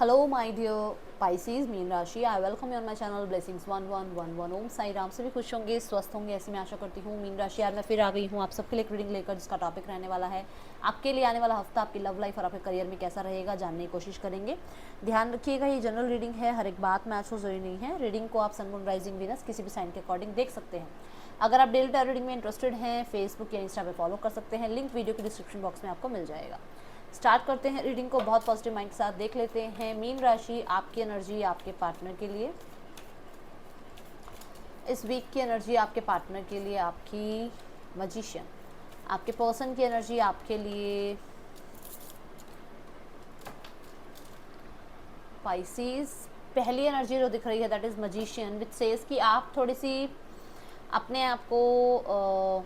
Hello my dear Pisces मीन राशि, I welcome you on my channel blessings 1111। Om Sai Ram. सभी खुश होंगे, स्वस्थ होंगे, ऐसी मैं आशा करती हूँ। मीन राशि, आज मैं फिर आ गई हूँ आप सबके लिए एक रीडिंग लेकर, जिसका टॉपिक रहने वाला है आपके लिए आने वाला हफ्ता आपकी लव लाइफ और आपके करियर में कैसा रहेगा, जानने की कोशिश करेंगे। ध्यान रखिएगा, ये जनरल रीडिंग है, हर एक बात मैच हो जरूरी नहीं है। रीडिंग को आप सन मून राइजिंग वीनस किसी भी साइन के अकॉर्डिंग देख सकते हैं। अगर आप डेली टाइम रीडिंग में इंटरेस्टेड हैं, फेसबुक या इंस्टा पे फॉलो कर सकते हैं, लिंक वीडियो के डिस्क्रिप्शन बॉक्स में आपको मिल जाएगा। स्टार्ट करते हैं रीडिंग को, बहुत पॉजिटिव माइंड के साथ देख लेते हैं। मीन राशि, आपकी एनर्जी आपके पार्टनर के लिए इस वीक की एनर्जी आपके पार्टनर के लिए आपकी मैजिशियन, आपके पर्सन की एनर्जी आपके लिए पाइसीज। पहली एनर्जी जो दिख रही है that is magician, which says कि आप थोड़ी सी अपने आप को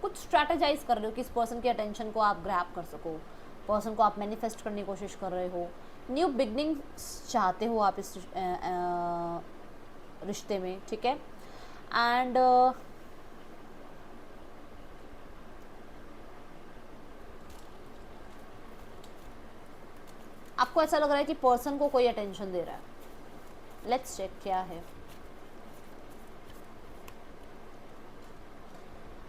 कुछ स्ट्रैटेजाइज कर रहे हो कि इस पर्सन के अटेंशन को आप ग्रैब कर सको, पर्सन को आप मैनिफेस्ट करने की कोशिश कर रहे हो, न्यू बिगनिंग्स चाहते हो आप इस रिश्ते में, ठीक है। एंड आपको ऐसा लग रहा है कि पर्सन को कोई अटेंशन दे रहा है। लेट्स चेक क्या है।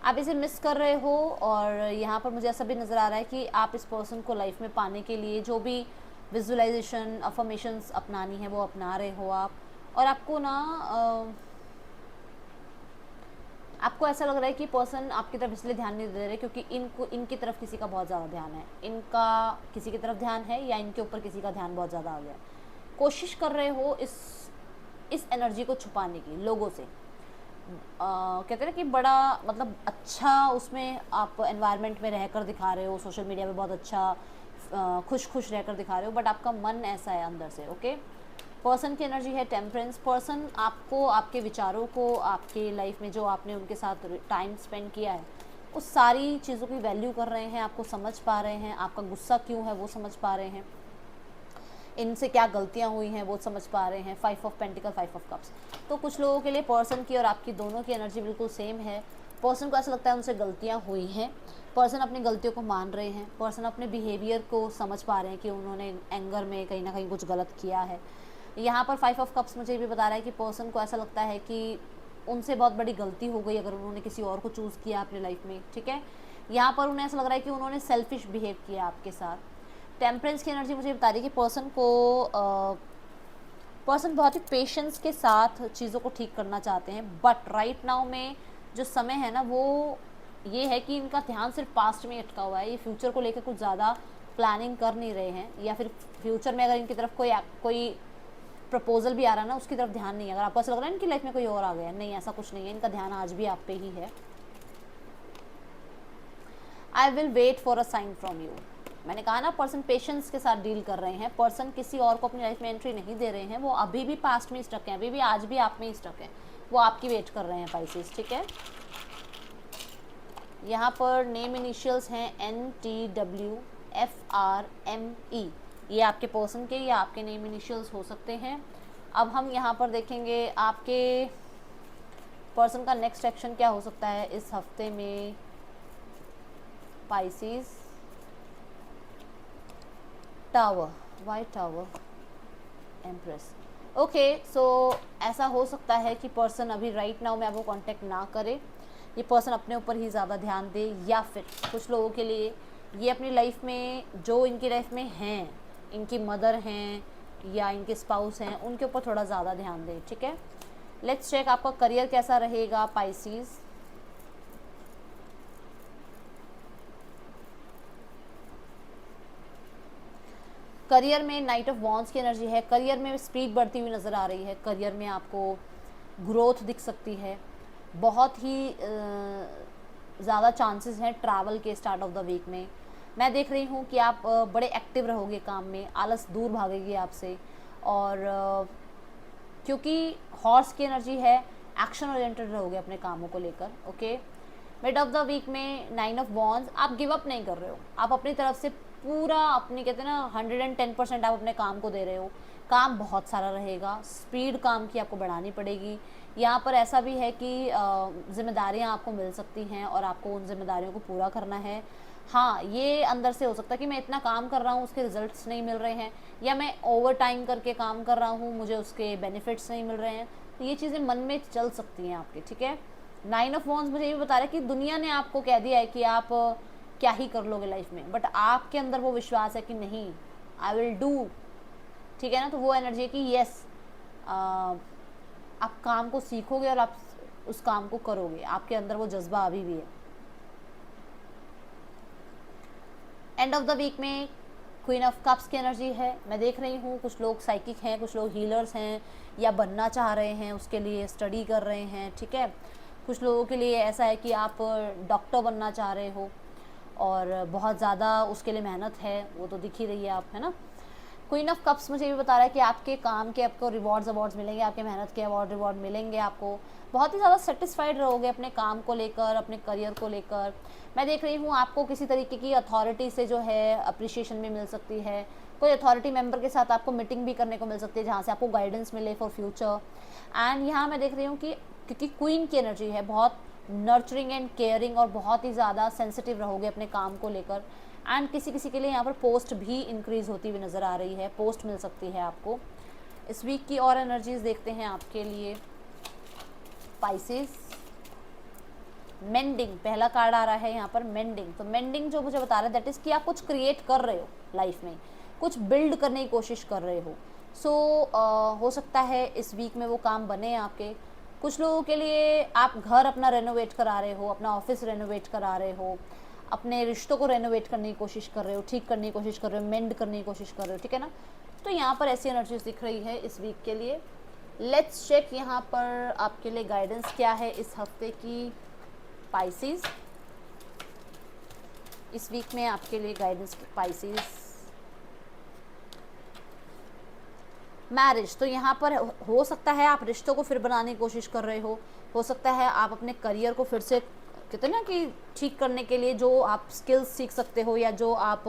आप इसे मिस कर रहे हो, और यहाँ पर मुझे ऐसा भी नज़र आ रहा है कि आप इस पर्सन को लाइफ में पाने के लिए जो भी विजुअलाइजेशन अफर्मेशंस अपनानी है वो अपना रहे हो आप। और आपको ना आपको ऐसा लग रहा है कि पर्सन आपकी तरफ इसलिए ध्यान नहीं दे रहे क्योंकि इनकी तरफ किसी का बहुत ज़्यादा ध्यान है, इनका किसी की तरफ ध्यान है या इनके ऊपर किसी का ध्यान बहुत ज़्यादा आ गया। कोशिश कर रहे हो इस एनर्जी को छुपाने की लोगों से। कहते हैं ना कि बड़ा मतलब अच्छा उसमें आप एनवायरनमेंट में रहकर दिखा रहे हो, सोशल मीडिया पे बहुत अच्छा खुश रहकर दिखा रहे हो, बट आपका मन ऐसा है अंदर से। ओके, पर्सन की एनर्जी है टेम्परेंस। पर्सन आपको, आपके विचारों को, आपके लाइफ में जो आपने उनके साथ टाइम स्पेंड किया है उस सारी चीज़ों की वैल्यू कर रहे हैं, आपको समझ पा रहे हैं, आपका गुस्सा क्यों है वो समझ पा रहे हैं, इनसे क्या गलतियां हुई हैं वो समझ पा रहे हैं। 5 ऑफ पेंटिकल, 5 ऑफ कप्स। तो कुछ लोगों के लिए पर्सन की और आपकी दोनों की एनर्जी बिल्कुल सेम है। पर्सन को ऐसा लगता है उनसे गलतियां हुई हैं, पर्सन अपनी गलतियों को मान रहे हैं, पर्सन अपने बिहेवियर को समझ पा रहे हैं कि उन्होंने एंगर में कहीं ना कहीं कुछ गलत किया है। यहाँ पर 5 ऑफ कप्स मुझे भी बता रहा है कि पर्सन को ऐसा लगता है कि उनसे बहुत बड़ी गलती हो गई अगर उन्होंने किसी और को चूज़ किया अपनी लाइफ में, ठीक है। यहाँ पर उन्हें ऐसा लग रहा है कि उन्होंने सेल्फिश बिहेव किया आपके साथ। टेम्परेंस की एनर्जी मुझे बता रही है कि पर्सन बहुत ही पेशेंस के साथ चीज़ों को ठीक करना चाहते हैं, बट राइट नाउ में जो समय है ना वो ये है कि इनका ध्यान सिर्फ पास्ट में अटका हुआ है। ये फ्यूचर को लेकर कुछ ज़्यादा प्लानिंग कर नहीं रहे हैं, या फिर फ्यूचर में अगर इनकी तरफ कोई प्रपोजल भी आ रहा है ना उसकी तरफ ध्यान नहीं है। अगर आपको ऐसा लग रहा है इनकी लाइफ में कोई और आ गया, नहीं, ऐसा कुछ नहीं है, इनका ध्यान आज भी आप पे ही है। I will wait for a sign from you. मैंने कहा ना पर्सन पेशेंस के साथ डील कर रहे हैं, पर्सन किसी और को अपनी लाइफ में एंट्री नहीं दे रहे हैं, वो अभी भी पास्ट में स्टक हैं, अभी भी आज भी आप में स्टक हैं, वो आपकी वेट कर रहे हैं पाइसेस, ठीक है। यहाँ पर नेम इनिशियल्स हैं NTWFRME, ये आपके पर्सन के या आपके नेम इनिशियल्स हो सकते हैं। अब हम यहाँ पर देखेंगे आपके पर्सन का नेक्स्ट एक्शन क्या हो सकता है इस हफ्ते में Pisces. Tower, white tower, empress. Okay, so ऐसा हो सकता है कि पर्सन अभी राइट नाउ में आपको कांटेक्ट ना करे, ये पर्सन अपने ऊपर ही ज़्यादा ध्यान दे, या फिर कुछ लोगों के लिए ये अपनी लाइफ में जो इनकी लाइफ में हैं, इनकी मदर हैं या इनके स्पाउस हैं, उनके ऊपर थोड़ा ज़्यादा ध्यान दें, ठीक है। लेट्स चेक आपका करियर कैसा रहेगा पाइसीज़। करियर में नाइट ऑफ वॉन्ड्स की एनर्जी है, करियर में स्पीड बढ़ती हुई नज़र आ रही है, करियर में आपको ग्रोथ दिख सकती है, बहुत ही ज़्यादा चांसेस हैं ट्रैवल के स्टार्ट ऑफ द वीक में। मैं देख रही हूँ कि आप बड़े एक्टिव रहोगे काम में, आलस दूर भागेगी आपसे, और क्योंकि हॉर्स की एनर्जी है, एक्शन ओरिएंटेड रहोगे अपने कामों को लेकर, okay. Mid of the week में 9 ऑफ वॉन्ड्स, आप गिव अप नहीं कर रहे हो, आप अपनी तरफ से पूरा अपनी कहते हैं ना 110% आप अपने काम को दे रहे हो। काम बहुत सारा रहेगा, स्पीड काम की आपको बढ़ानी पड़ेगी। यहाँ पर ऐसा भी है कि जिम्मेदारियाँ आपको मिल सकती हैं और आपको उन जिम्मेदारियों को पूरा करना है। हाँ, ये अंदर से हो सकता है कि मैं इतना काम कर रहा हूँ, उसके रिजल्ट्स नहीं मिल रहे हैं, या मैं ओवर टाइम करके काम कर रहा हूँ, मुझे उसके बेनिफिट्स नहीं मिल रहे हैं। तो ये चीज़ें मन में चल सकती हैं आपके, ठीक है। 9 ऑफ वॉन्ड्स मुझे ये भी बता रहा है कि दुनिया ने आपको कह दिया है कि आप क्या ही कर लोगे लाइफ में, बट आपके अंदर वो विश्वास है कि नहीं, आई विल डू, ठीक है ना। तो वो एनर्जी है कि यस, आप काम को सीखोगे और आप उस काम को करोगे, आपके अंदर वो जज्बा अभी भी है। एंड ऑफ द वीक में क्वीन ऑफ कप्स की एनर्जी है। मैं देख रही हूँ कुछ लोग साइकिक हैं, कुछ लोग हीलर्स हैं, या बनना चाह रहे हैं, उसके लिए स्टडी कर रहे हैं, ठीक है। कुछ लोगों के लिए ऐसा है कि आप डॉक्टर बनना चाह रहे हो और बहुत ज़्यादा उसके लिए मेहनत है, वो तो दिख ही रही है आप, है ना। क्वीन ऑफ कप्स मुझे ये बता रहा है कि आपके काम के आपको रिवॉर्ड्स अवार्ड्स मिलेंगे, आपके मेहनत के अवार्ड रिवॉर्ड मिलेंगे, आपको बहुत ही ज़्यादा सेटिस्फाइड रहोगे अपने काम को लेकर, अपने करियर को लेकर। मैं देख रही हूँ आपको किसी तरीके की अथॉरिटी से जो है अप्रिशिएशन भी मिल सकती है, कोई अथॉरिटी मेंबर के साथ आपको मीटिंग भी करने को मिल सकती है जहाँ से आपको गाइडेंस मिले फॉर फ्यूचर। एंड यहाँ मैं देख रही हूँ कि क्योंकि क्वीन की एनर्जी है, बहुत नर्चरिंग एंड केयरिंग और बहुत ही ज़्यादा सेंसिटिव रहोगे अपने काम को लेकर। एंड किसी किसी के लिए यहाँ पर पोस्ट भी इंक्रीज होती हुई नज़र आ रही है, पोस्ट मिल सकती है आपको। इस वीक की और एनर्जीज देखते हैं आपके लिए। स्पाइसेस, मेंडिंग पहला कार्ड आ रहा है यहाँ पर, मेंडिंग। तो मेंडिंग जो मुझे बता रहा है दैट इज़ कि आप कुछ क्रिएट कर रहे हो लाइफ में, कुछ बिल्ड करने की कोशिश कर रहे हो। सो हो सकता है इस वीक में वो काम बने आपके। कुछ लोगों के लिए आप घर अपना रेनोवेट करा रहे हो, अपना ऑफिस रेनोवेट करा रहे हो, अपने रिश्तों को रेनोवेट करने की कोशिश कर रहे हो, ठीक करने की कोशिश कर रहे हो, मेंड करने की कोशिश कर रहे हो, ठीक है ना। तो यहाँ पर ऐसी एनर्जीज दिख रही है इस वीक के लिए। लेट्स चेक यहाँ पर आपके लिए गाइडेंस क्या है इस हफ्ते की। पाइसेस, इस वीक में आपके लिए गाइडेंस पाइसेस। मैरिज, तो यहाँ पर हो सकता है आप रिश्तों को फिर बनाने की कोशिश कर रहे हो सकता है आप अपने करियर को फिर से कहते हैं ना कि ठीक करने के लिए जो आप स्किल्स सीख सकते हो, या जो आप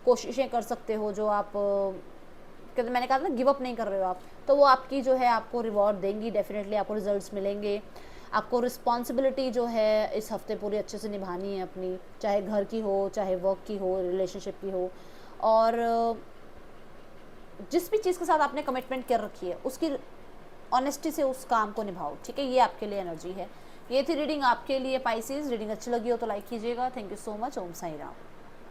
कोशिशें कर सकते हो, जो आप कहते मैंने कहा था ना गिव अप नहीं कर रहे हो आप, तो वो आपकी जो है आपको रिवॉर्ड देंगी, डेफिनेटली आपको रिजल्ट्स मिलेंगे। आपको रिस्पॉन्सिबिलिटी जो है इस हफ्ते पूरी अच्छे से निभानी है अपनी, चाहे घर की हो, चाहे वर्क की हो, रिलेशनशिप की हो, और जिस भी चीज़ के साथ आपने कमिटमेंट कर रखी है उसकी ऑनेस्टी से उस काम को निभाओ, ठीक है। ये आपके लिए एनर्जी है। ये थी रीडिंग आपके लिए पाइसेस। रीडिंग अच्छी लगी हो तो लाइक कीजिएगा। Thank you so much. Om Sai Ram.